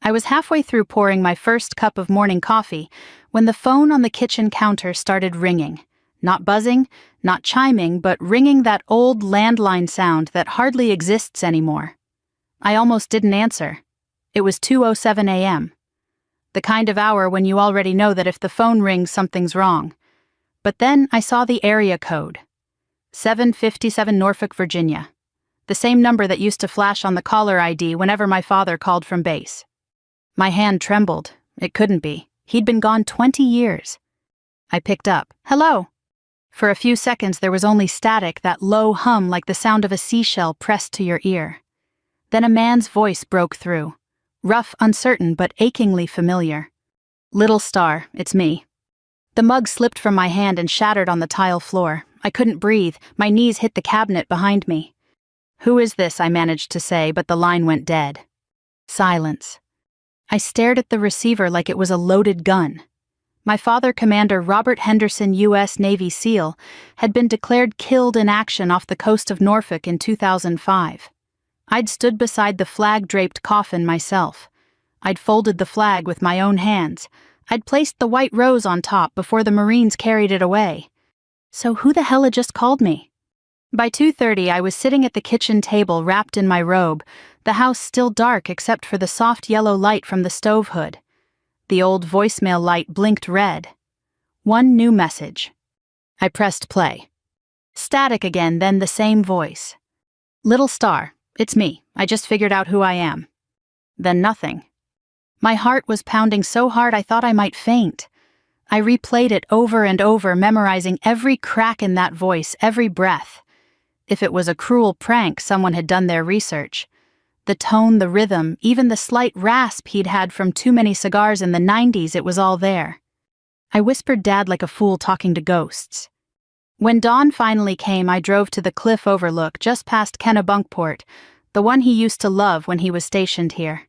I was halfway through pouring my first cup of morning coffee when the phone on the kitchen counter started ringing. Not buzzing, not chiming, but ringing that old landline sound that hardly exists anymore. I almost didn't answer. It was 2:07 a.m. The kind of hour when you already know that if the phone rings, something's wrong. But then I saw the area code. 757 Norfolk, Virginia. The same number that used to flash on the caller ID whenever my father called from base. My hand trembled. It couldn't be. He'd been gone 20 years. I picked up. Hello. For a few seconds there was only static, that low hum like the sound of a seashell pressed to your ear. Then a man's voice broke through. Rough, uncertain, but achingly familiar. "Little Star, it's me." The mug slipped from my hand and shattered on the tile floor. I couldn't breathe. My knees hit the cabinet behind me. "Who is this?" I managed to say, but the line went dead. Silence. I stared at the receiver like it was a loaded gun. My father, Commander Robert Henderson, U.S. Navy SEAL, had been declared killed in action off the coast of Norfolk in 2005. I'd stood beside the flag-draped coffin myself. I'd folded the flag with my own hands. I'd placed the white rose on top before the Marines carried it away. So who the hell had just called me? By 2:30 I was sitting at the kitchen table wrapped in my robe, the house still dark except for the soft yellow light from the stove hood. The old voicemail light blinked red. One new message. I pressed play. Static again, then the same voice. "Little Star, it's me. I just figured out who I am." Then nothing. My heart was pounding so hard I thought I might faint. I replayed it over and over, memorizing every crack in that voice, every breath. If it was a cruel prank, someone had done their research. The tone, the rhythm, even the slight rasp he'd had from too many cigars in the 90s, it was all there. I whispered Dad like a fool talking to ghosts. When dawn finally came, I drove to the cliff overlook just past Kennebunkport, the one he used to love when he was stationed here.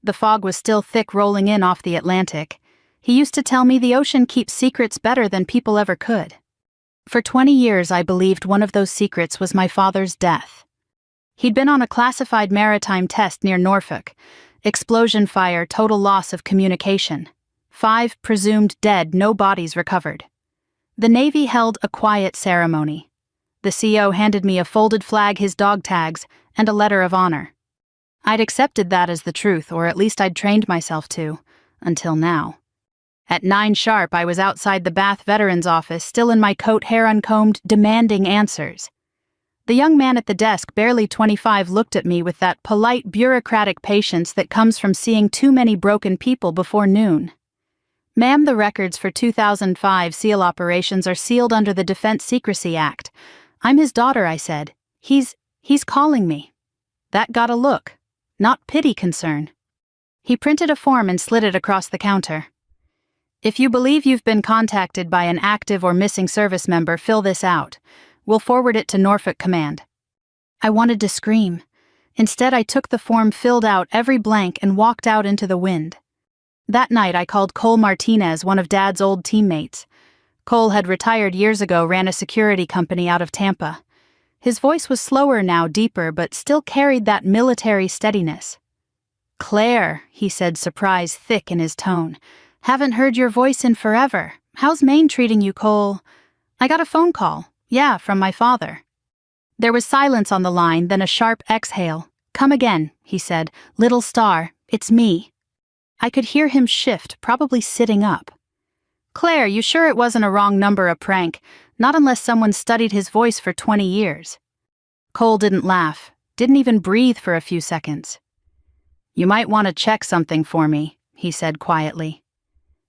The fog was still thick, rolling in off the Atlantic. He used to tell me the ocean keeps secrets better than people ever could. For 20 years I believed one of those secrets was my father's death. He'd been on a classified maritime test near Norfolk. Explosion fire, total loss of communication. 5 presumed dead, no bodies recovered. The Navy held a quiet ceremony. The CO handed me a folded flag, his dog tags, and a letter of honor. I'd accepted that as the truth, or at least I'd trained myself to, until now. At 9 sharp, I was outside the Bath Veterans Office, still in my coat, hair uncombed, demanding answers. The young man at the desk, barely 25, looked at me with that polite, bureaucratic patience that comes from seeing too many broken people before noon. "Ma'am, the records for 2005 SEAL operations are sealed under the Defense Secrecy Act. I'm his daughter," I said. He's calling me." That got a look. Not pity, concern. He printed a form and slid it across the counter. "If you believe you've been contacted by an active or missing service member, fill this out. We'll forward it to Norfolk Command." I wanted to scream. Instead, I took the form, filled out every blank, and walked out into the wind. That night, I called Cole Martinez, one of Dad's old teammates. Cole had retired years ago, ran a security company out of Tampa. His voice was slower now, deeper, but still carried that military steadiness. "Claire," he said, surprise thick in his tone. "Haven't heard your voice in forever. How's Maine treating you, Cole?" "I got a phone call. Yeah, from my father." There was silence on the line, then a sharp exhale. "Come again," he said. "Little Star, it's me." I could hear him shift, probably sitting up. "Claire, you sure it wasn't a wrong number, a prank? Not unless someone studied his voice for 20 years. Cole didn't laugh, didn't even breathe for a few seconds. "You might want to check something for me," he said quietly.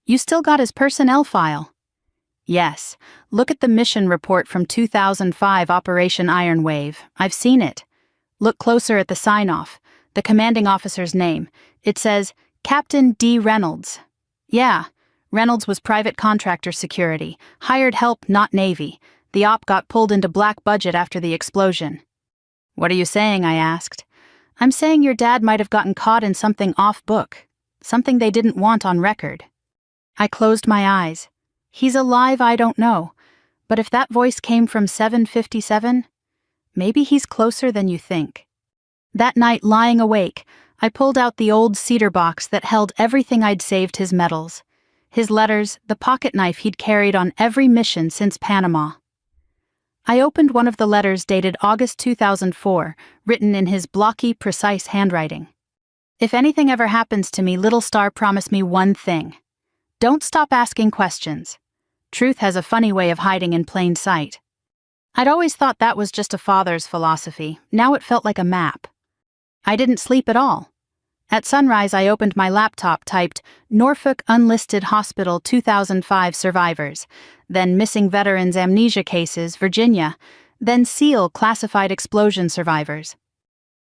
"You still got his personnel file?" "Yes. Look at the mission report from 2005 Operation Iron Wave. I've seen it. Look closer at the sign-off, the commanding officer's name. It says, Captain D. Reynolds. Yeah, Reynolds was private contractor security, hired help, not Navy. The op got pulled into black budget after the explosion." "What are you saying?" I asked. "I'm saying your dad might have gotten caught in something off-book, something they didn't want on record." I closed my eyes. He's alive, I don't know. But if that voice came from 757, maybe he's closer than you think. That night, lying awake, I pulled out the old cedar box that held everything I'd saved his medals. His letters, the pocket knife he'd carried on every mission since Panama. I opened one of the letters dated August 2004, written in his blocky, precise handwriting. If anything ever happens to me, Little Star, promise me one thing. Don't stop asking questions. Truth has a funny way of hiding in plain sight. I'd always thought that was just a father's philosophy. Now it felt like a map. I didn't sleep at all. At sunrise, I opened my laptop, typed Norfolk Unlisted Hospital 2005 survivors, then Missing Veterans Amnesia Cases, Virginia, then SEAL Classified Explosion Survivors.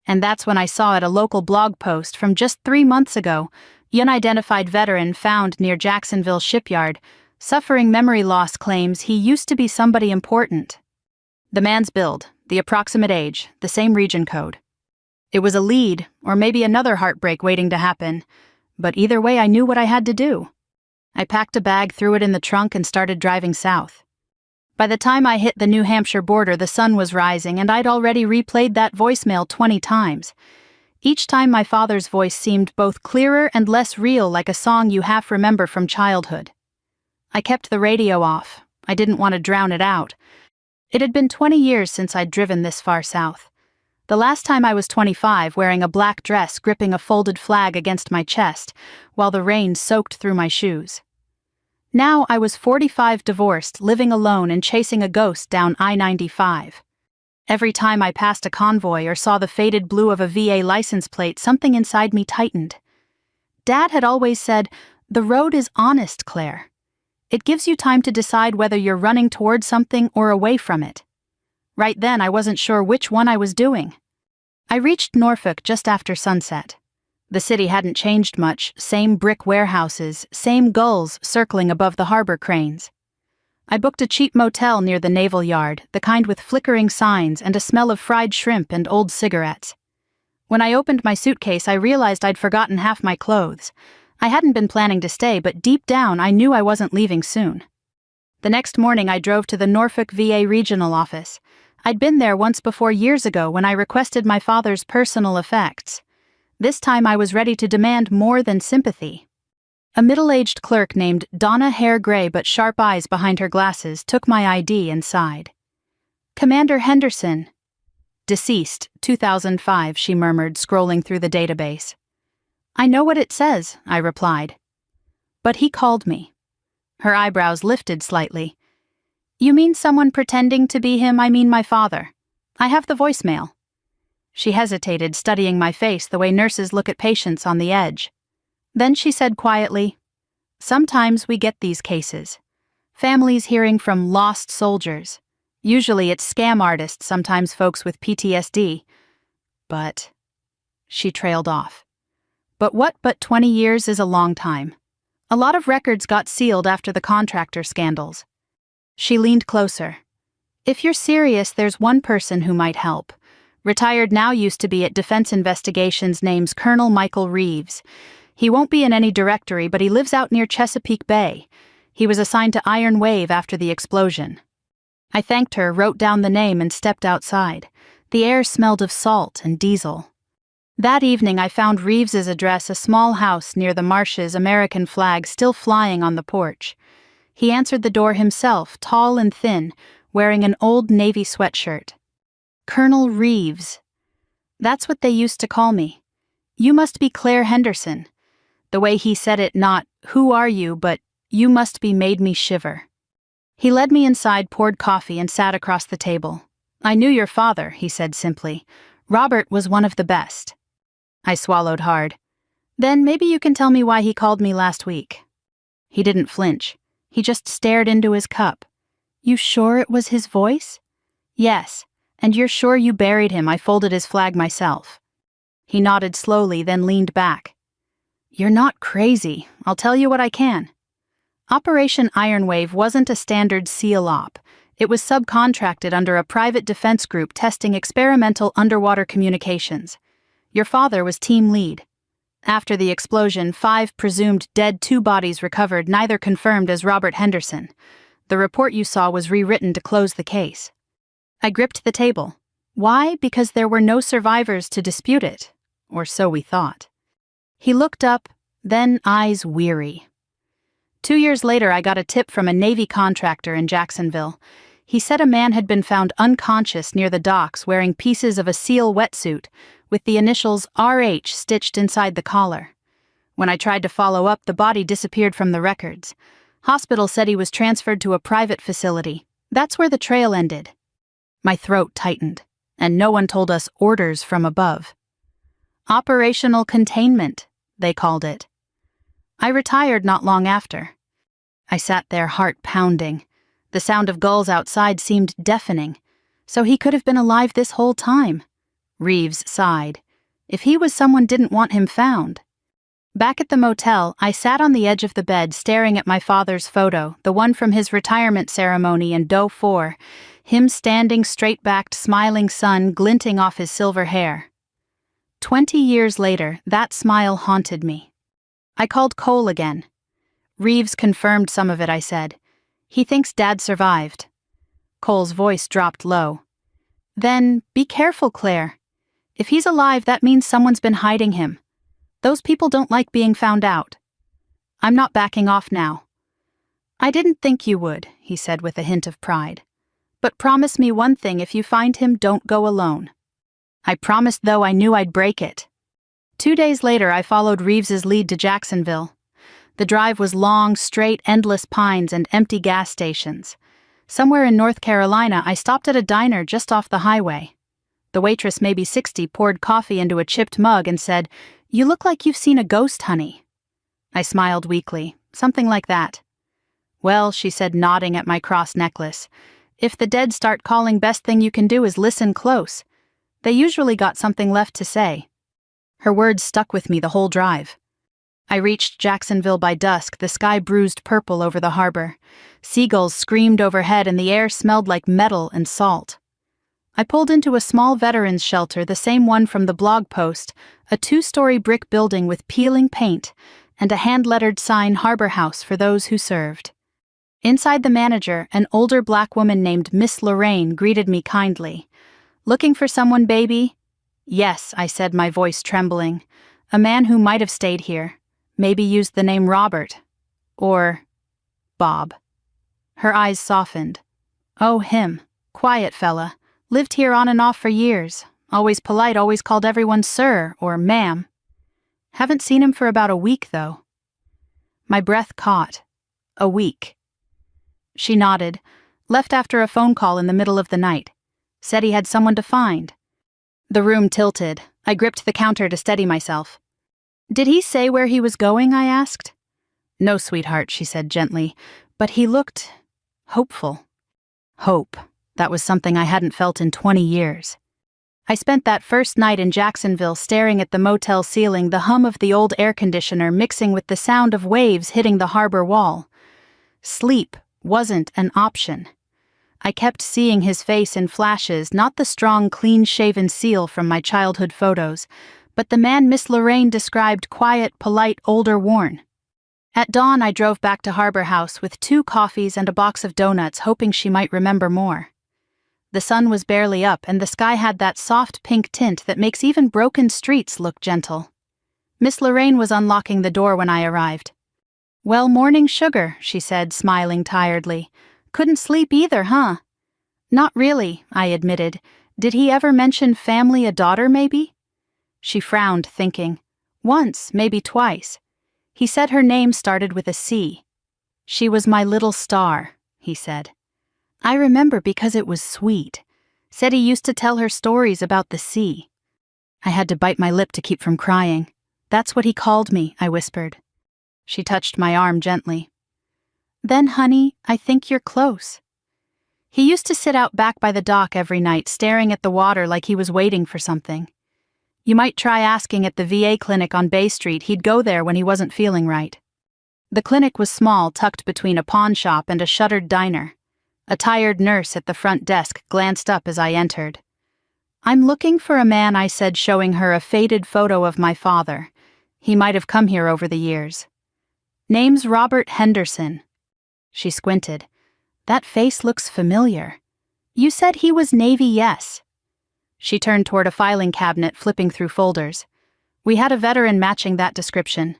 And that's when I saw at a local blog post from just 3 months ago, unidentified veteran found near Jacksonville shipyard, suffering memory loss, claims he used to be somebody important. The man's build, the approximate age, the same region code. It was a lead, or maybe another heartbreak waiting to happen, but either way I knew what I had to do. I packed a bag, threw it in the trunk, and started driving south. By the time I hit the New Hampshire border, the sun was rising, and I'd already replayed that voicemail 20 times. Each time my father's voice seemed both clearer and less real, like a song you half remember from childhood. I kept the radio off. I didn't want to drown it out. It had been 20 years since I'd driven this far south. The last time I was 25, wearing a black dress, gripping a folded flag against my chest, while the rain soaked through my shoes. Now I was 45, divorced, living alone, and chasing a ghost down I-95. Every time I passed a convoy or saw the faded blue of a VA license plate, something inside me tightened. Dad had always said, "The road is honest, Claire. It gives you time to decide whether you're running toward something or away from it." Right then, I wasn't sure which one I was doing. I reached Norfolk just after sunset. The city hadn't changed much, same brick warehouses, same gulls circling above the harbor cranes. I booked a cheap motel near the naval yard, the kind with flickering signs and a smell of fried shrimp and old cigarettes. When I opened my suitcase, I realized I'd forgotten half my clothes. I hadn't been planning to stay, but deep down I knew I wasn't leaving soon. The next morning I drove to the Norfolk VA regional office. I'd been there once before, years ago, when I requested my father's personal effects. This time I was ready to demand more than sympathy. A middle-aged clerk named Donna, hair gray but sharp eyes behind her glasses, took my ID and sighed. "Commander Henderson." "Deceased, 2005, she murmured, scrolling through the database. "I know what it says," I replied. "But he called me." Her eyebrows lifted slightly. "You mean someone pretending to be him?" "I mean my father. I have the voicemail." She hesitated, studying my face the way nurses look at patients on the edge. Then she said quietly, "Sometimes we get these cases. Families hearing from lost soldiers. Usually it's scam artists, sometimes folks with PTSD. But..." She trailed off. "But what? But 20 years is a long time. A lot of records got sealed after the contractor scandals." She leaned closer. "If you're serious, there's one person who might help. Retired now, used to be at Defense Investigations, name's Colonel Michael Reeves. He won't be in any directory, but he lives out near Chesapeake Bay. He was assigned to Iron Wave after the explosion." I thanked her, wrote down the name, and stepped outside. The air smelled of salt and diesel. That evening I found Reeves's address, a small house near the marshes, American flag still flying on the porch. He answered the door himself, tall and thin, wearing an old navy sweatshirt. "Colonel Reeves. That's what they used to call me. You must be Claire Henderson." The way he said it, not, "Who are you?" but, "You must be," made me shiver. He led me inside, poured coffee, and sat across the table. "I knew your father," he said simply. "Robert was one of the best." I swallowed hard. "Then maybe you can tell me why he called me last week." He didn't flinch. He just stared into his cup. "You sure it was his voice?" "Yes. And you're sure you buried him?" I folded his flag myself. He nodded slowly, then leaned back. "You're not crazy. I'll tell you what I can." Operation Iron Wave wasn't a standard SEAL op. It was subcontracted under a private defense group testing experimental underwater communications. Your father was team lead. After the explosion, 5 presumed dead, 2 bodies recovered, neither confirmed as Robert Henderson. The report you saw was rewritten to close the case. I gripped the table. Why? Because there were no survivors to dispute it. or so we thought. He looked up, then eyes weary. 2 years later, I got a tip from a Navy contractor in Jacksonville. He said a man had been found unconscious near the docks wearing pieces of a SEAL wetsuit with the initials RH stitched inside the collar. When I tried to follow up, the body disappeared from the records. Hospital said he was transferred to a private facility. That's where the trail ended. My throat tightened, and no one told us orders from above. Operational containment, they called it. I retired not long after. I sat there, heart pounding. The sound of gulls outside seemed deafening. So he could have been alive this whole time. Reeves sighed. If he was someone didn't want him found. Back at the motel, I sat on the edge of the bed staring at my father's photo, the one from his retirement ceremony in Doe 4, him standing straight-backed, smiling sun glinting off his silver hair. 20 years later, that smile haunted me. I called Cole again. Reeves confirmed some of it, I said. He thinks Dad survived. Cole's voice dropped low. Then, be careful, Claire. If he's alive, that means someone's been hiding him. Those people don't like being found out. I'm not backing off now. I didn't think you would, he said with a hint of pride. But promise me one thing, if you find him, don't go alone. I promised, though I knew I'd break it. 2 days later, I followed Reeves's lead to Jacksonville. The drive was long, straight, endless pines and empty gas stations. Somewhere in North Carolina, I stopped at a diner just off the highway. The waitress, maybe 60, poured coffee into a chipped mug and said, "You look like you've seen a ghost, honey." I smiled weakly, something like that. "Well," she said, nodding at my cross necklace, "if the dead start calling, best thing you can do is listen close. They usually got something left to say." Her words stuck with me the whole drive. I reached Jacksonville by dusk, the sky bruised purple over the harbor. Seagulls screamed overhead and the air smelled like metal and salt. I pulled into a small veterans shelter, the same one from the blog post, a 2-story brick building with peeling paint and a hand-lettered sign, "Harbor House for those who served." Inside, the manager, an older black woman named Miss Lorraine, greeted me kindly. "Looking for someone, baby?" "Yes," I said, my voice trembling. "A man who might have stayed here. Maybe used the name Robert. Or Bob." Her eyes softened. "Oh, him. Quiet fella. Lived here on and off for years. Always polite, always called everyone sir or ma'am. Haven't seen him for about a week, though." My breath caught. A week. She nodded. Left after a phone call in the middle of the night. Said he had someone to find. The room tilted. I gripped the counter to steady myself. "Did he say where he was going?" I asked. "No, sweetheart," she said gently, but he looked hopeful. Hope. That was something I hadn't felt in 20 years. I spent that first night in Jacksonville staring at the motel ceiling, the hum of the old air conditioner mixing with the sound of waves hitting the harbor wall. Sleep wasn't an option. I kept seeing his face in flashes, not the strong, clean-shaven seal from my childhood photos, but the man Miss Lorraine described, quiet, polite, older, worn. At dawn, I drove back to Harbor House with 2 coffees and a box of donuts, hoping she might remember more. The sun was barely up, and the sky had that soft pink tint that makes even broken streets look gentle. Miss Lorraine was unlocking the door when I arrived. "Well, morning sugar," she said, smiling tiredly. "Couldn't sleep either, huh?" "Not really," I admitted. "Did he ever mention family, a daughter, maybe?" She frowned, thinking. "Once, maybe twice. He said her name started with a C. She was my little star," he said. "I remember because it was sweet. Said he used to tell her stories about the sea." I had to bite my lip to keep from crying. "That's what he called me," I whispered. She touched my arm gently. "Then, honey, I think you're close." He used to sit out back by the dock every night, staring at the water like he was waiting for something. You might try asking at the VA clinic on Bay Street. He'd go there when he wasn't feeling right. The clinic was small, tucked between a pawn shop and a shuttered diner. A tired nurse at the front desk glanced up as I entered. "I'm looking for a man," I said, showing her a faded photo of my father. He might have come here over the years. "Name's Robert Henderson." She squinted. "That face looks familiar. You said he was Navy, yes." She turned toward a filing cabinet, flipping through folders. We had a veteran matching that description.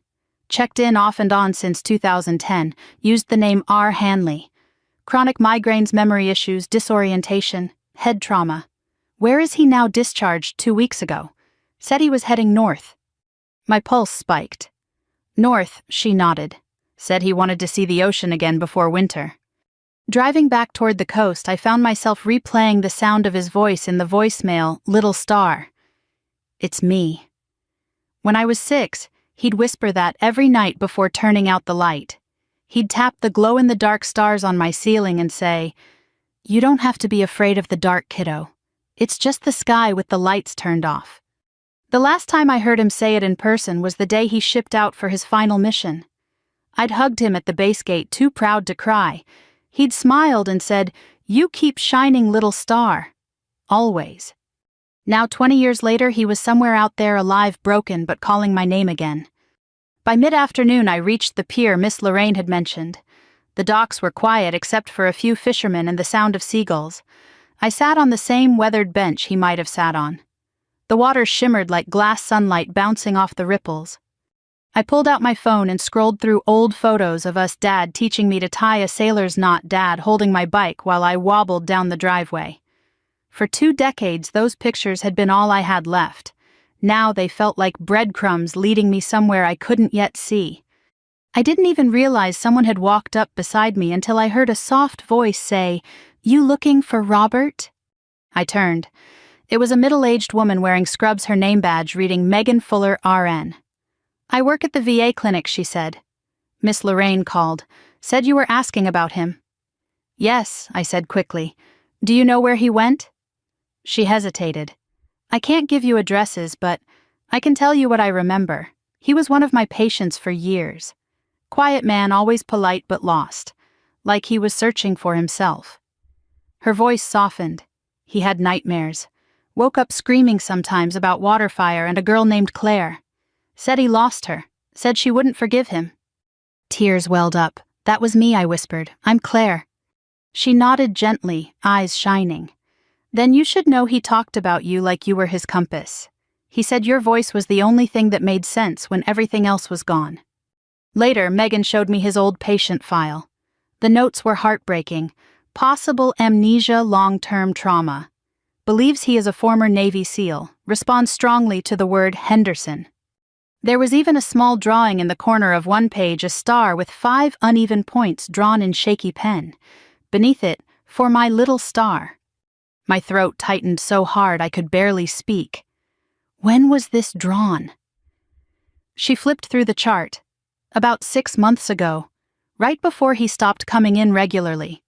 Checked in off and on since 2010, used the name R. Hanley. Chronic migraines, memory issues, disorientation, head trauma. Where is he now discharged 2 weeks ago? Said he was heading north. My pulse spiked. North, she nodded. Said he wanted to see the ocean again before winter. Driving back toward the coast, I found myself replaying the sound of his voice in the voicemail, "Little Star." It's me. When I was 6, he'd whisper that every night before turning out the light. He'd tap the glow-in-the-dark stars on my ceiling and say, "You don't have to be afraid of the dark, kiddo. It's just the sky with the lights turned off." The last time I heard him say it in person was the day he shipped out for his final mission. I'd hugged him at the base gate, too proud to cry. He'd smiled and said, "You keep shining, little star." Always. Now 20 years later, he was somewhere out there alive, broken, but calling my name again. By mid-afternoon, I reached the pier Miss Lorraine had mentioned. The docks were quiet except for a few fishermen and the sound of seagulls. I sat on the same weathered bench he might have sat on. The water shimmered like glass sunlight bouncing off the ripples. I pulled out my phone and scrolled through old photos of us, Dad teaching me to tie a sailor's knot, Dad holding my bike while I wobbled down the driveway. For 2 decades, those pictures had been all I had left. Now they felt like breadcrumbs leading me somewhere I couldn't yet see. I didn't even realize someone had walked up beside me until I heard a soft voice say, "You looking for Robert?" I turned. It was a middle-aged woman wearing scrubs, her name badge reading Megan Fuller, RN. "I work at the VA clinic," she said. Miss Lorraine called. "Said you were asking about him." "Yes," I said quickly. "Do you know where he went?" She hesitated. "I can't give you addresses, but I can tell you what I remember. He was one of my patients for years. Quiet man, always polite but lost. Like he was searching for himself." Her voice softened. He had nightmares. Woke up screaming sometimes about water fire and a girl named Claire. Said he lost her. Said she wouldn't forgive him. Tears welled up. "That was me," I whispered. "I'm Claire." She nodded gently, eyes shining. "Then you should know he talked about you like you were his compass. He said your voice was the only thing that made sense when everything else was gone." Later, Megan showed me his old patient file. The notes were heartbreaking. Possible amnesia, long-term trauma. Believes he is a former Navy SEAL. Responds strongly to the word Henderson. There was even a small drawing in the corner of one page, a star with 5 uneven points drawn in shaky pen. Beneath it, "For my little star." My throat tightened so hard I could barely speak. When was this drawn? She flipped through the chart. About 6 months ago, right before he stopped coming in regularly.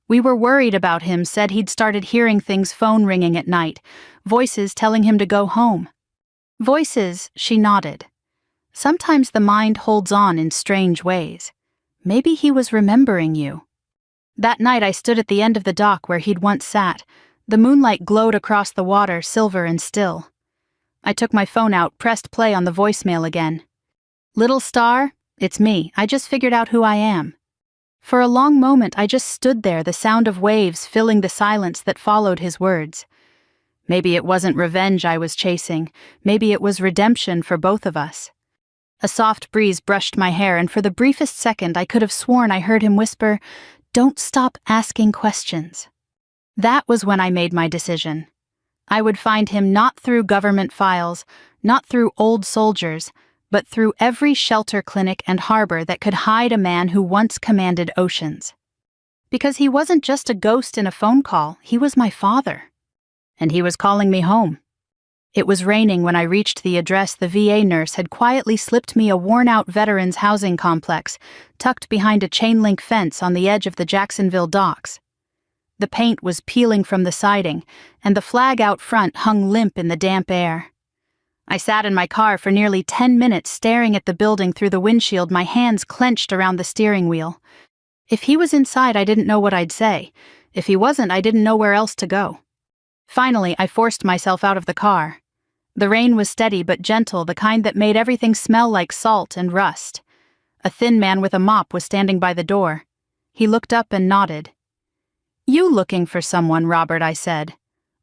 We were worried about him, said he'd started hearing things, phone ringing at night, voices telling him to go home. Voices, she nodded. Sometimes the mind holds on in strange ways. Maybe he was remembering you. That night I stood at the end of the dock where he'd once sat. The moonlight glowed across the water, silver and still. I took my phone out, pressed play on the voicemail again. "Little star, it's me. I just figured out who I am." For a long moment I just stood there, the sound of waves filling the silence that followed his words. Maybe it wasn't revenge I was chasing. Maybe it was redemption for both of us. A soft breeze brushed my hair, and for the briefest second I could have sworn I heard him whisper, "Don't stop asking questions." That was when I made my decision. I would find him not through government files, not through old soldiers, but through every shelter, clinic, and harbor that could hide a man who once commanded oceans. Because he wasn't just a ghost in a phone call, he was my father. And he was calling me home. It was raining when I reached the address. The VA nurse had quietly slipped me a worn-out veterans housing complex, tucked behind a chain-link fence on the edge of the Jacksonville docks. The paint was peeling from the siding, and the flag out front hung limp in the damp air. I sat in my car for nearly 10 minutes staring at the building through the windshield, my hands clenched around the steering wheel. If he was inside, I didn't know what I'd say. If he wasn't, I didn't know where else to go. Finally, I forced myself out of the car. The rain was steady but gentle, the kind that made everything smell like salt and rust. A thin man with a mop was standing by the door. He looked up and nodded. "You looking for someone, Robert?" I said.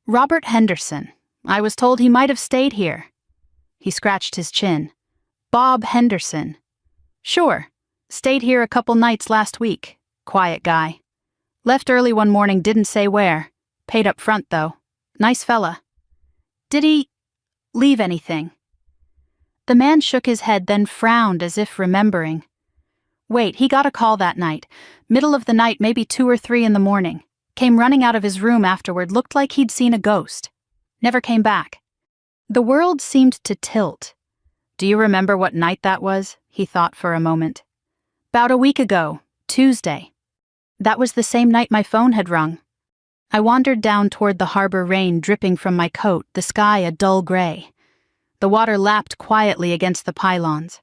"Robert Henderson. I was told he might have stayed here." He scratched his chin. Bob Henderson. Sure. Stayed here a couple nights last week. Quiet guy. Left early one morning, didn't say where. Paid up front, though. Nice fella. Did he leave anything? The man shook his head, then frowned as if remembering. Wait, he got a call that night. Middle of the night, maybe 2 or 3 in the morning. Came running out of his room afterward, looked like he'd seen a ghost. Never came back. The world seemed to tilt. Do you remember what night that was? He thought for a moment. 'Bout a week ago, Tuesday. That was the same night my phone had rung. I wandered down toward the harbor, rain dripping from my coat, the sky a dull gray. The water lapped quietly against the pylons.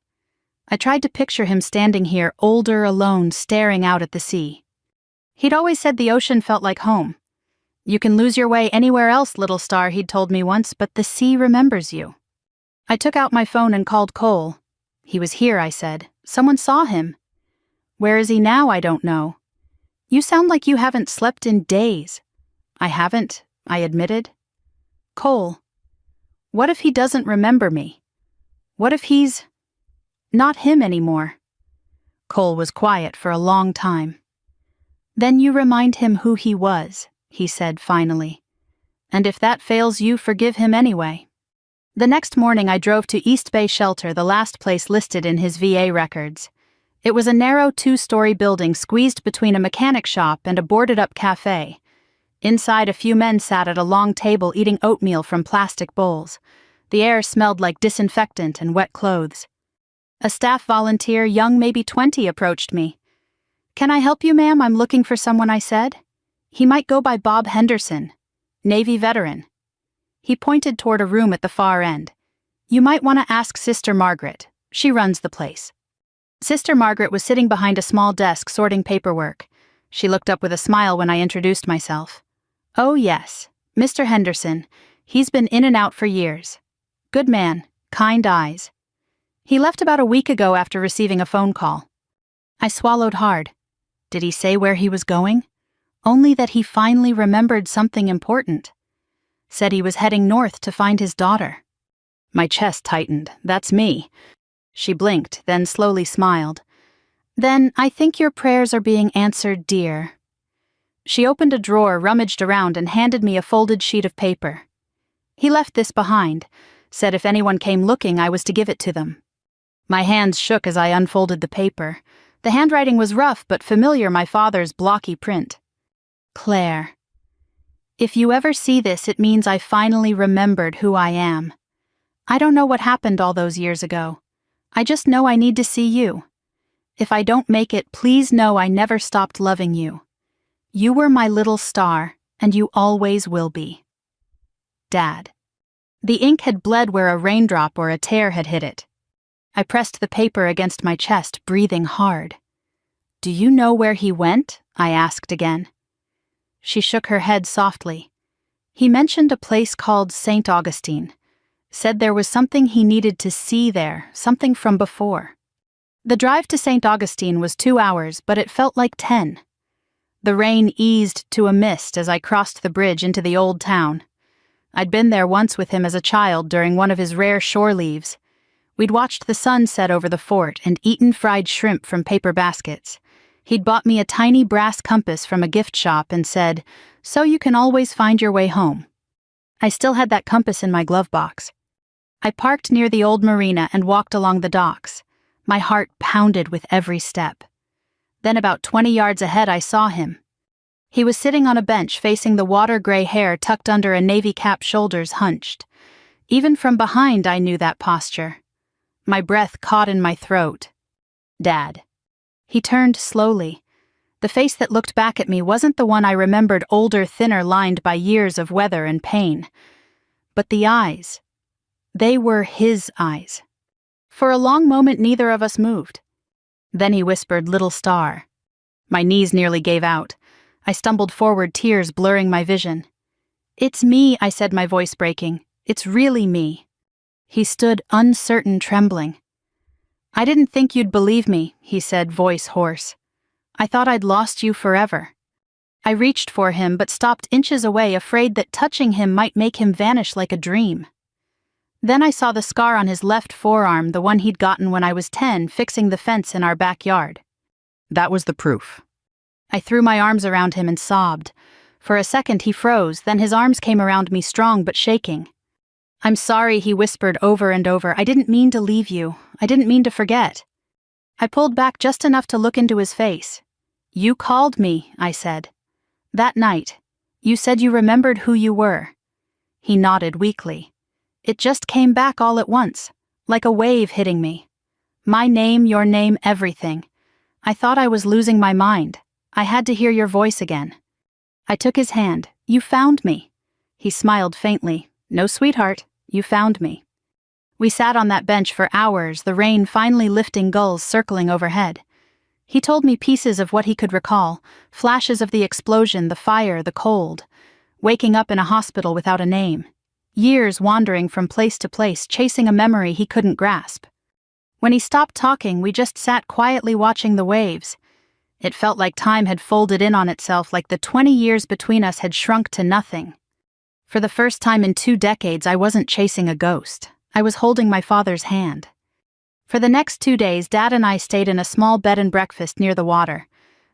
I tried to picture him standing here, older, alone, staring out at the sea. He'd always said the ocean felt like home. You can lose your way anywhere else, little star, he'd told me once, but the sea remembers you. I took out my phone and called Cole. He was here, I said. Someone saw him. Where is he now? I don't know. You sound like you haven't slept in days. I haven't, I admitted. Cole, what if he doesn't remember me? What if he's not him anymore? Cole was quiet for a long time. Then you remind him who he was, he said finally. And if that fails you, forgive him anyway. The next morning I drove to East Bay Shelter, the last place listed in his VA records. It was a narrow 2-story building squeezed between a mechanic shop and a boarded-up cafe. Inside, a few men sat at a long table eating oatmeal from plastic bowls. The air smelled like disinfectant and wet clothes. A staff volunteer, young maybe 20, approached me. "Can I help you, ma'am? I'm looking for someone," I said. "He might go by Bob Henderson. Navy veteran." He pointed toward a room at the far end. "You might want to ask Sister Margaret. She runs the place." Sister Margaret was sitting behind a small desk sorting paperwork. She looked up with a smile when I introduced myself. "Oh yes, Mr. Henderson. He's been in and out for years. Good man, kind eyes. He left about a week ago after receiving a phone call." I swallowed hard. Did he say where he was going? Only that he finally remembered something important. Said he was heading north to find his daughter. My chest tightened. That's me. She blinked, then slowly smiled. "Then I think your prayers are being answered, dear." She opened a drawer, rummaged around, and handed me a folded sheet of paper. "He left this behind. Said if anyone came looking, I was to give it to them." My hands shook as I unfolded the paper. The handwriting was rough but familiar, my father's blocky print. "Claire, if you ever see this, it means I finally remembered who I am. I don't know what happened all those years ago. I just know I need to see you. If I don't make it, please know I never stopped loving you. You were my little star, and you always will be. Dad." The ink had bled where a raindrop or a tear had hit it. I pressed the paper against my chest, breathing hard. "Do you know where he went?" I asked again. She shook her head softly. "He mentioned a place called St. Augustine. Said there was something he needed to see there, something from before." The drive to St. Augustine was 2 hours, but it felt like 10. The rain eased to a mist as I crossed the bridge into the old town. I'd been there once with him as a child during one of his rare shore leaves. We'd watched the sun set over the fort and eaten fried shrimp from paper baskets. He'd bought me a tiny brass compass from a gift shop and said, "So you can always find your way home." I still had that compass in my glove box. I parked near the old marina and walked along the docks. My heart pounded with every step. Then about 20 yards ahead I saw him. He was sitting on a bench facing the water-gray hair tucked under a navy cap, shoulders hunched. Even from behind I knew that posture. My breath caught in my throat. "Dad." He turned slowly. The face that looked back at me wasn't the one I remembered, older, thinner, lined by years of weather and pain. But the eyes. They were his eyes. For a long moment neither of us moved. Then he whispered, "Little star." My knees nearly gave out. I stumbled forward, tears blurring my vision. "It's me," I said, my voice breaking. "It's really me." He stood uncertain, trembling. "I didn't think you'd believe me," he said, voice hoarse. "I thought I'd lost you forever." I reached for him but stopped inches away, afraid that touching him might make him vanish like a dream. Then I saw the scar on his left forearm, the one he'd gotten when I was 10, fixing the fence in our backyard. That was the proof. I threw my arms around him and sobbed. For a second he froze, then his arms came around me, strong but shaking. "I'm sorry," he whispered over and over. "I didn't mean to leave you. I didn't mean to forget." I pulled back just enough to look into his face. "You called me," I said. "That night. You said you remembered who you were." He nodded weakly. It just came back all at once, like a wave hitting me. My name, your name, everything. I thought I was losing my mind. I had to hear your voice again. I took his hand. "You found me." He smiled faintly. "No, sweetheart, you found me." We sat on that bench for hours, the rain finally lifting gulls circling overhead. He told me pieces of what he could recall, flashes of the explosion, the fire, the cold. Waking up in a hospital without a name. Years wandering from place to place, chasing a memory he couldn't grasp. When he stopped talking, we just sat quietly watching the waves. It felt like time had folded in on itself, like the 20 years between us had shrunk to nothing. For the first time in 2 decades, I wasn't chasing a ghost. I was holding my father's hand. For the next 2 days, Dad and I stayed in a small bed and breakfast near the water.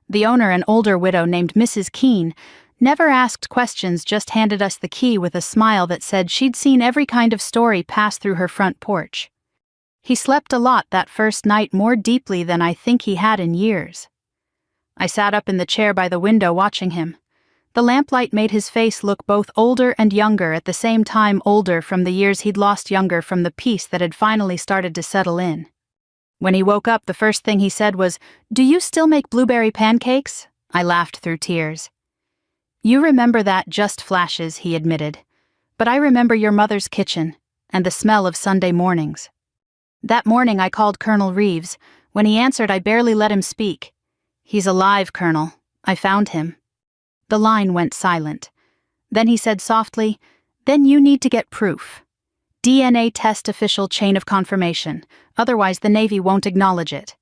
The owner, an older widow named Mrs. Keene, never asked questions, just handed us the key with a smile that said she'd seen every kind of story pass through her front porch. He slept a lot that first night, more deeply than I think he had in years. I sat up in the chair by the window watching him. The lamplight made his face look both older and younger, at the same time older from the years he'd lost, younger from the peace that had finally started to settle in. When he woke up, the first thing he said was, "Do you still make blueberry pancakes?" I laughed through tears. "You remember that, just flashes," he admitted. "But I remember your mother's kitchen, and the smell of Sunday mornings." That morning I called Colonel Reeves. When he answered, I barely let him speak. "He's alive, Colonel. I found him." The line went silent. Then he said softly, "Then you need to get proof. DNA test, official chain of confirmation. Otherwise the Navy won't acknowledge it."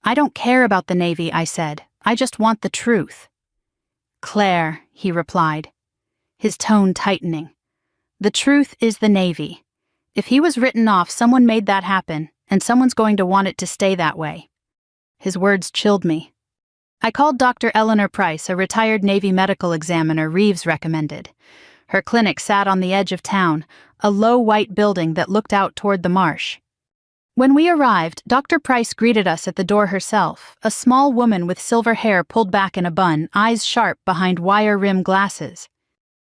"I don't care about the Navy," I said. "I just want the truth." "Claire," he replied, his tone tightening. "The truth is the Navy. If he was written off, someone made that happen, and someone's going to want it to stay that way." His words chilled me. I called Dr. Eleanor Price, a retired Navy medical examiner Reeves recommended. Her clinic sat on the edge of town, a low white building that looked out toward the marsh. When we arrived, Dr. Price greeted us at the door herself, a small woman with silver hair pulled back in a bun, eyes sharp behind wire-rimmed glasses.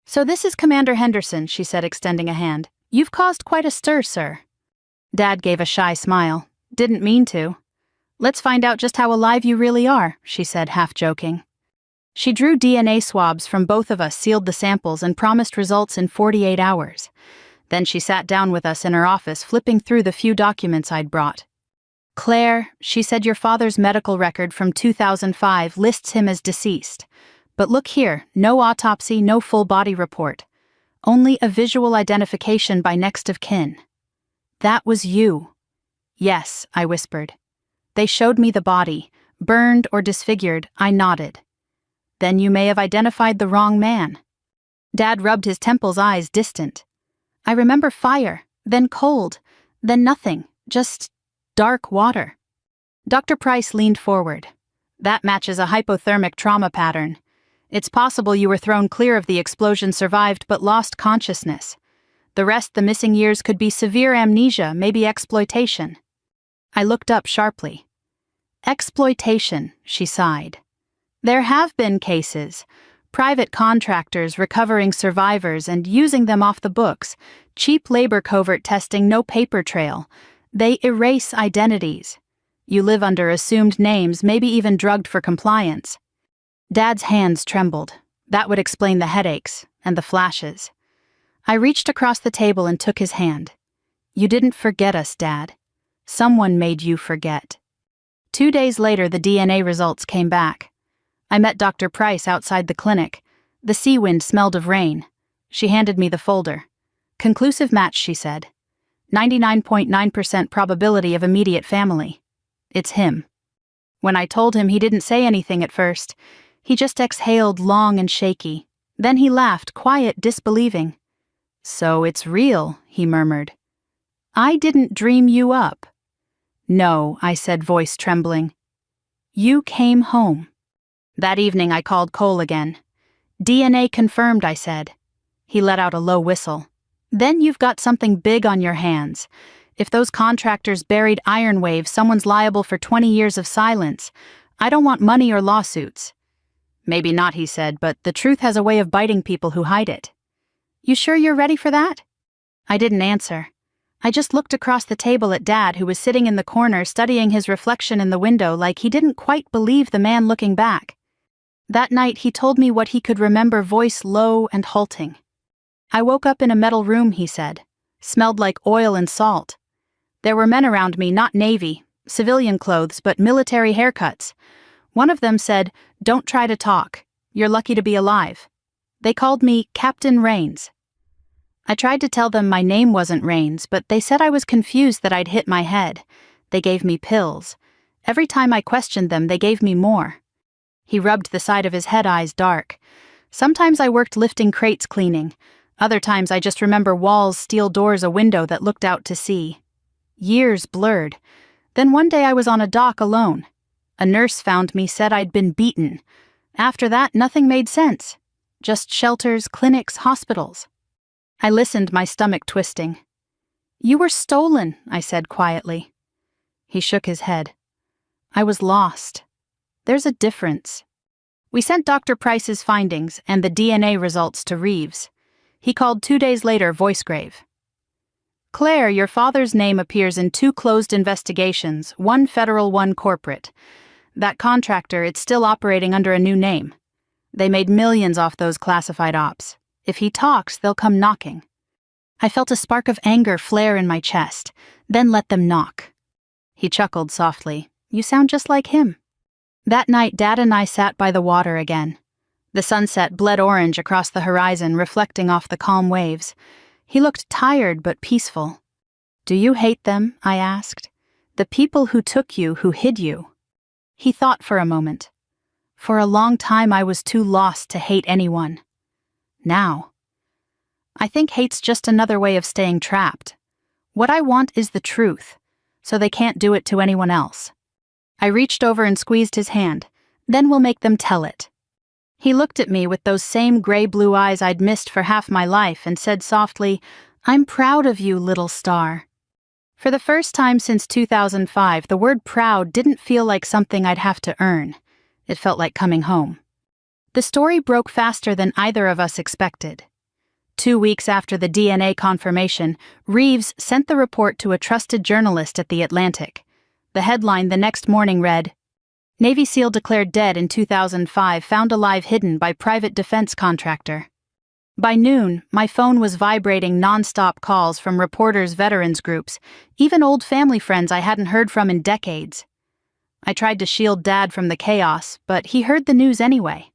"So this is Commander Henderson," she said, extending a hand. "You've caused quite a stir, sir." Dad gave a shy smile. "Didn't mean to." "Let's find out just how alive you really are," she said, half joking. She drew DNA swabs from both of us, sealed the samples, and promised results in 48 hours. Then she sat down with us in her office, flipping through the few documents I'd brought. "Claire," she said, "your father's medical record from 2005 lists him as deceased. But look here, no autopsy, no full body report. Only a visual identification by next of kin." "That was you." "Yes," I whispered. "They showed me the body, burned or disfigured." I nodded. "Then you may have identified the wrong man." Dad rubbed his temples, eyes distant. "I remember fire, then cold, then nothing, just dark water." Dr. Price leaned forward. "That matches a hypothermic trauma pattern. It's possible you were thrown clear of the explosion, survived, but lost consciousness. The rest, the missing years, could be severe amnesia, maybe exploitation." I looked up sharply. "Exploitation," she sighed. "There have been cases. Private contractors recovering survivors and using them off the books. Cheap labor, covert testing, no paper trail. They erase identities. You live under assumed names, maybe even drugged for compliance." Dad's hands trembled. That would explain the headaches and the flashes. I reached across the table and took his hand. "You didn't forget us, Dad. Someone made you forget." 2 days later, the DNA results came back. I met Dr. Price outside the clinic. The sea wind smelled of rain. She handed me the folder. "Conclusive match," she said. 99.9% probability of immediate family. It's him." When I told him, he didn't say anything at first. He just exhaled long and shaky. Then he laughed, quiet, disbelieving. "So it's real," he murmured. I didn't dream you up. No, I said, voice trembling. You came home. That evening I called Cole again. DNA confirmed, I said. He let out a low whistle. Then you've got something big on your hands. If those contractors buried Ironwave, someone's liable for 20 years of silence. I don't want money or lawsuits. Maybe not, he said, but the truth has a way of biting people who hide it. You sure you're ready for that? I didn't answer. I just looked across the table at Dad, who was sitting in the corner studying his reflection in the window like he didn't quite believe the man looking back. That night he told me what he could remember, voice low and halting. I woke up in a metal room, he said. Smelled like oil and salt. There were men around me, not Navy, civilian clothes, but military haircuts. One of them said, "Don't try to talk. You're lucky to be alive." They called me Captain Rains. I tried to tell them my name wasn't Rains, but they said I was confused that I'd hit my head. They gave me pills. Every time I questioned them, they gave me more. He rubbed the side of his head, eyes dark. Sometimes I worked lifting crates cleaning. Other times I just remember walls, steel doors, a window that looked out to sea. Years blurred. Then one day I was on a dock alone. A nurse found me, said I'd been beaten. After that, nothing made sense. Just shelters, clinics, hospitals. I listened, my stomach twisting. You were stolen, I said quietly. He shook his head. I was lost. There's a difference. We sent Dr. Price's findings and the DNA results to Reeves. He called 2 days later, voice grave. Claire, your father's name appears in 2 closed investigations, one federal, one corporate. That contractor, it's still operating under a new name. They made millions off those classified ops. If he talks, they'll come knocking. I felt a spark of anger flare in my chest, then let them knock. He chuckled softly. You sound just like him. That night, Dad and I sat by the water again. The sunset bled orange across the horizon, reflecting off the calm waves. He looked tired but peaceful. Do you hate them? I asked. The people who took you, who hid you. He thought for a moment. For a long time I was too lost to hate anyone. Now, I think hate's just another way of staying trapped. What I want is the truth, so they can't do it to anyone else. I reached over and squeezed his hand. Then we'll make them tell it. He looked at me with those same gray-blue eyes I'd missed for half my life and said softly, I'm proud of you, little star. For the first time since 2005, the word proud didn't feel like something I'd have to earn. It felt like coming home. The story broke faster than either of us expected. 2 weeks after the DNA confirmation, Reeves sent the report to a trusted journalist at The Atlantic. The headline the next morning read, Navy SEAL declared dead in 2005, found alive hidden by private defense contractor. By noon, my phone was vibrating non-stop calls from reporters, veterans groups, even old family friends I hadn't heard from in decades. I tried to shield Dad from the chaos, but he heard the news anyway.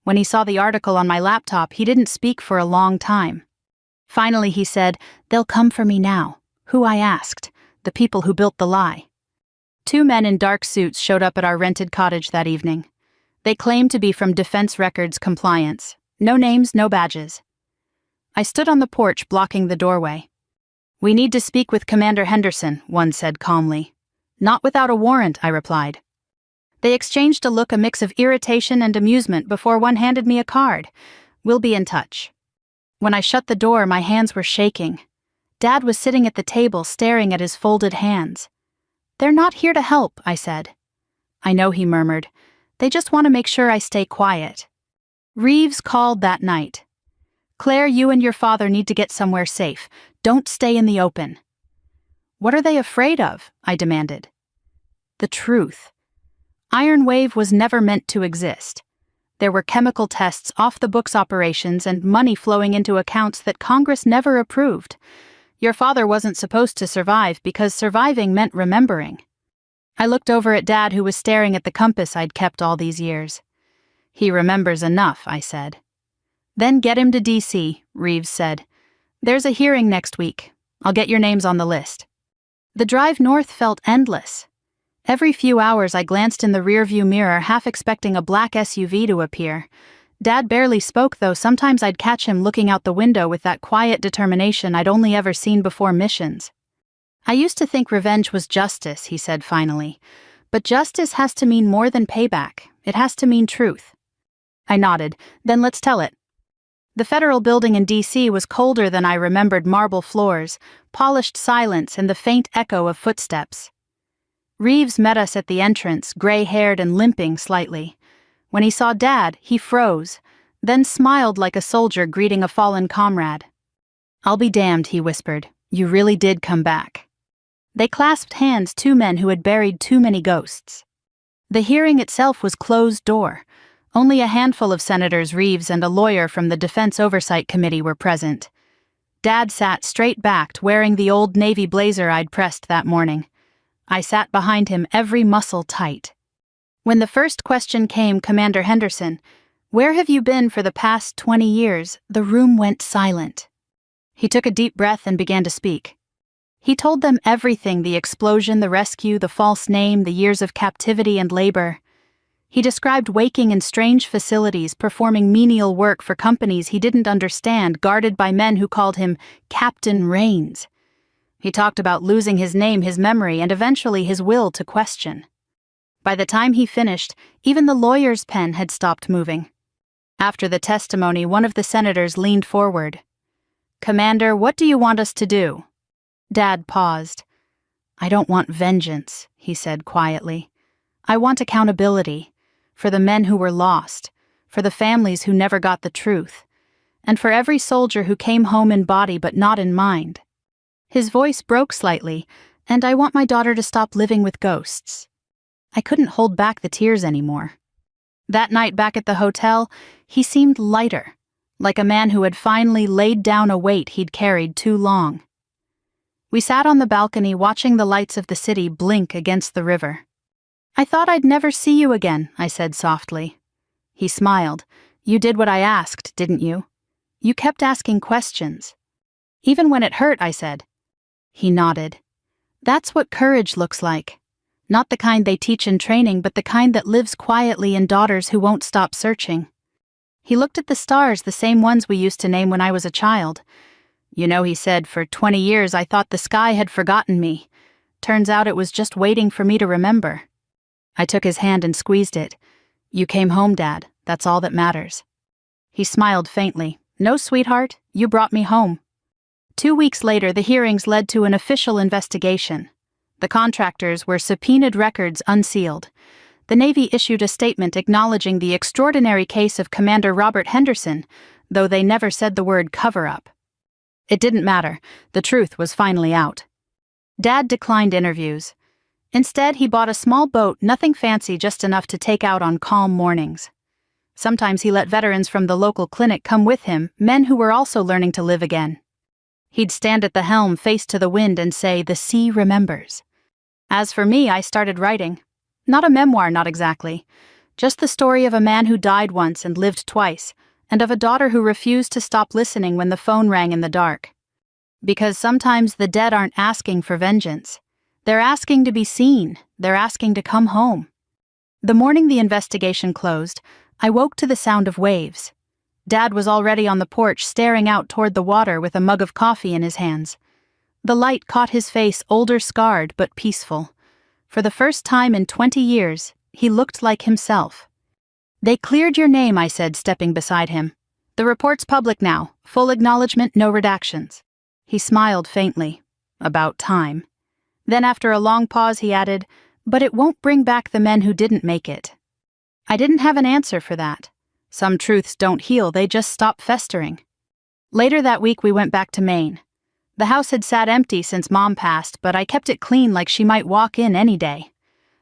When he saw the article on my laptop, he didn't speak for a long time. Finally, he said, They'll come for me now. Who, I asked. The people who built the lie. 2 men in dark suits showed up at our rented cottage that evening. They claimed to be from Defense Records Compliance. No names, no badges. I stood on the porch blocking the doorway. We need to speak with Commander Henderson, one said calmly. Not without a warrant, I replied. They exchanged a look, a mix of irritation and amusement, before one handed me a card. We'll be in touch. When I shut the door, my hands were shaking. Dad was sitting at the table staring at his folded hands. They're not here to help, I said. I know, he murmured. They just want to make sure I stay quiet. Reeves called that night. Claire, you and your father need to get somewhere safe. Don't stay in the open. What are they afraid of? I demanded. The truth. Ironwave was never meant to exist. There were chemical tests, off-the-books operations, and money flowing into accounts that Congress never approved. Your father wasn't supposed to survive because surviving meant remembering. I looked over at Dad, who was staring at the compass I'd kept all these years. He remembers enough, I said. Then get him to D.C., Reeves said. There's a hearing next week. I'll get your names on the list. The drive north felt endless. Every few hours I glanced in the rearview mirror, half expecting a black SUV to appear. Dad barely spoke, though. Sometimes I'd catch him looking out the window with that quiet determination I'd only ever seen before missions. I used to think revenge was justice, he said finally. But justice has to mean more than payback. It has to mean truth. I nodded. Then let's tell it. The federal building in D.C. was colder than I remembered: marble floors, polished silence, and the faint echo of footsteps. Reeves met us at the entrance, gray-haired and limping slightly. When he saw Dad, he froze, then smiled like a soldier greeting a fallen comrade. "I'll be damned," he whispered. "You really did come back." They clasped hands, two men who had buried too many ghosts. The hearing itself was closed door. Only a handful of Senators Reeves and a lawyer from the Defense Oversight Committee were present. Dad sat straight-backed, wearing the old navy blazer I'd pressed that morning. I sat behind him, every muscle tight. When the first question came, "Commander Henderson, where have you been for the past 20 years?" the room went silent. He took a deep breath and began to speak. He told them everything: the explosion, the rescue, the false name, the years of captivity and labor. He described waking in strange facilities, performing menial work for companies he didn't understand, guarded by men who called him Captain Rains. He talked about losing his name, his memory, and eventually his will to question. By the time he finished, even the lawyer's pen had stopped moving. After the testimony, one of the senators leaned forward. "Commander, what do you want us to do?" Dad paused. "I don't want vengeance," he said quietly. "I want accountability. For the men who were lost, for the families who never got the truth, and for every soldier who came home in body but not in mind." His voice broke slightly, "And I want my daughter to stop living with ghosts." I couldn't hold back the tears anymore. That night back at the hotel, he seemed lighter, like a man who had finally laid down a weight he'd carried too long. We sat on the balcony watching the lights of the city blink against the river. "I thought I'd never see you again," I said softly. He smiled. "You did what I asked, didn't you? You kept asking questions." "Even when it hurt," I said. He nodded. "That's what courage looks like. Not the kind they teach in training, but the kind that lives quietly in daughters who won't stop searching." He looked at the stars, the same ones we used to name when I was a child. "You know," he said, "for 20 years I thought the sky had forgotten me. Turns out it was just waiting for me to remember." I took his hand and squeezed it. "You came home, Dad. That's all that matters." He smiled faintly. "No, sweetheart, you brought me home." 2 weeks later, the hearings led to an official investigation. The contractors were subpoenaed, records unsealed. The Navy issued a statement acknowledging the extraordinary case of Commander Robert Henderson, though they never said the word cover-up. It didn't matter. The truth was finally out. Dad declined interviews. Instead, he bought a small boat, nothing fancy, just enough to take out on calm mornings. Sometimes he let veterans from the local clinic come with him, men who were also learning to live again. He'd stand at the helm, face to the wind, and say, "The sea remembers." As for me, I started writing. Not a memoir, not exactly. Just the story of a man who died once and lived twice, and of a daughter who refused to stop listening when the phone rang in the dark. Because sometimes the dead aren't asking for vengeance. They're asking to be seen. They're asking to come home. The morning the investigation closed, I woke to the sound of waves. Dad was already on the porch, staring out toward the water with a mug of coffee in his hands. The light caught his face, older, scarred, but peaceful. For the first time in 20 years, he looked like himself. "They cleared your name," I said, stepping beside him. "The report's public now. Full acknowledgement, no redactions." He smiled faintly. "About time." Then after a long pause he added, "But it won't bring back the men who didn't make it." I didn't have an answer for that. Some truths don't heal, they just stop festering. Later that week we went back to Maine. The house had sat empty since Mom passed, but I kept it clean like she might walk in any day.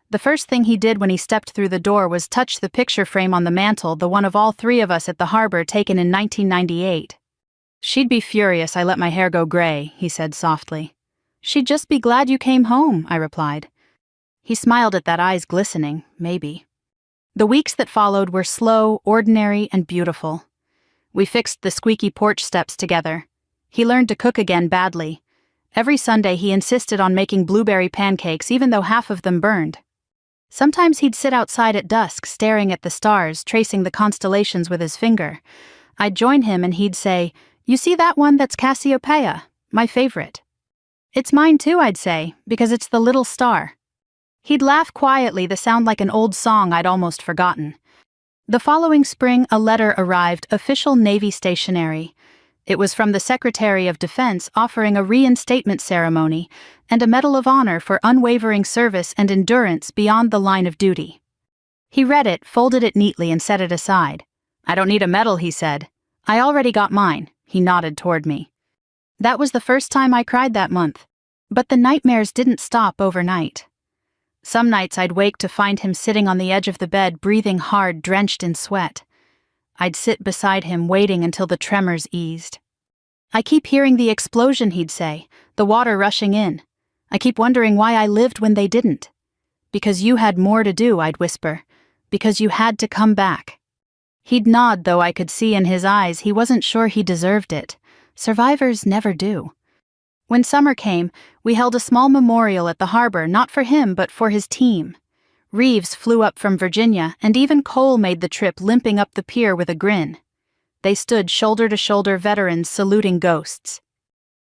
The first thing he did when he stepped through the door was touch the picture frame on the mantel, the one of all three of us at the harbor, taken in 1998. "She'd be furious I let my hair go gray," he said softly. "She'd just be glad you came home," I replied. He smiled at that, eyes glistening, maybe. The weeks that followed were slow, ordinary, and beautiful. We fixed the squeaky porch steps together. He learned to cook again badly. Every Sunday he insisted on making blueberry pancakes, even though half of them burned. Sometimes he'd sit outside at dusk, staring at the stars, tracing the constellations with his finger. I'd join him and he'd say, "You see that one? That's Cassiopeia, my favorite." It's mine too, I'd say, because it's the little star. He'd laugh quietly, the sound like an old song I'd almost forgotten. The following spring, a letter arrived, official Navy stationery. It was from the Secretary of Defense offering a reinstatement ceremony and a Medal of Honor for unwavering service and endurance beyond the line of duty. He read it, folded it neatly, and set it aside. "I don't need a medal," he said. "I already got mine." He nodded toward me. That was the first time I cried that month. But the nightmares didn't stop overnight. Some nights I'd wake to find him sitting on the edge of the bed, breathing hard, drenched in sweat. I'd sit beside him, waiting until the tremors eased. "I keep hearing the explosion," he'd say, "the water rushing in. I keep wondering why I lived when they didn't." "Because you had more to do," I'd whisper. "Because you had to come back." He'd nod, though I could see in his eyes he wasn't sure he deserved it. Survivors never do. When summer came, we held a small memorial at the harbor, not for him but for his team. Reeves flew up from Virginia, and even Cole made the trip, limping up the pier with a grin. They stood shoulder to shoulder, veterans saluting ghosts.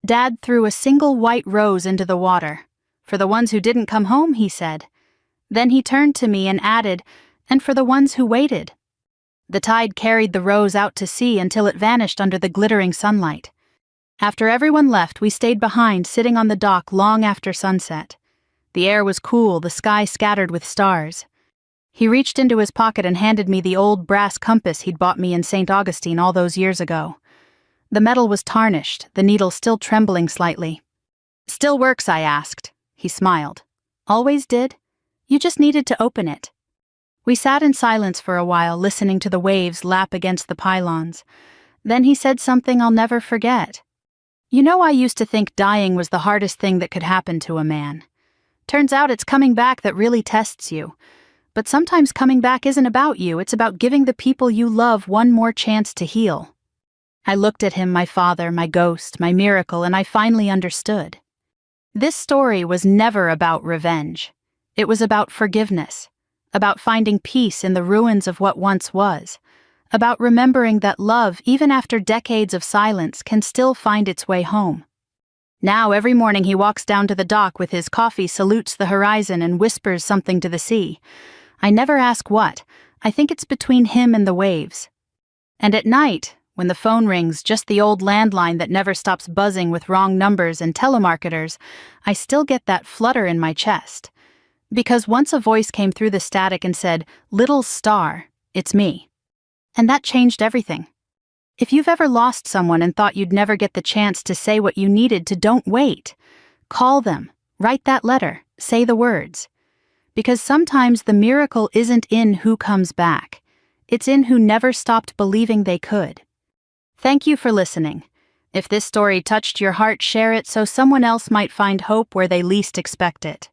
Dad threw a single white rose into the water. "For the ones who didn't come home," he said. Then he turned to me and added, "And for the ones who waited." The tide carried the rose out to sea until it vanished under the glittering sunlight. After everyone left, we stayed behind, sitting on the dock long after sunset. The air was cool, the sky scattered with stars. He reached into his pocket and handed me the old brass compass he'd bought me in St. Augustine all those years ago. The metal was tarnished, the needle still trembling slightly. "Still works?" I asked. He smiled. "Always did. You just needed to open it." We sat in silence for a while, listening to the waves lap against the pylons. Then he said something I'll never forget. "You know, I used to think dying was the hardest thing that could happen to a man. Turns out it's coming back that really tests you. But sometimes coming back isn't about you, it's about giving the people you love one more chance to heal." I looked at him, my father, my ghost, my miracle, and I finally understood. This story was never about revenge. It was about forgiveness, about finding peace in the ruins of what once was, about remembering that love, even after decades of silence, can still find its way home. Now, every morning he walks down to the dock with his coffee, salutes the horizon, and whispers something to the sea. I never ask what. I think it's between him and the waves. And at night, when the phone rings, just the old landline that never stops buzzing with wrong numbers and telemarketers, I still get that flutter in my chest. Because once a voice came through the static and said, "Little star, it's me." And that changed everything. If you've ever lost someone and thought you'd never get the chance to say what you needed to, don't wait. Call them, write that letter, say the words. Because sometimes the miracle isn't in who comes back. It's in who never stopped believing they could. Thank you for listening. If this story touched your heart, share it so someone else might find hope where they least expect it.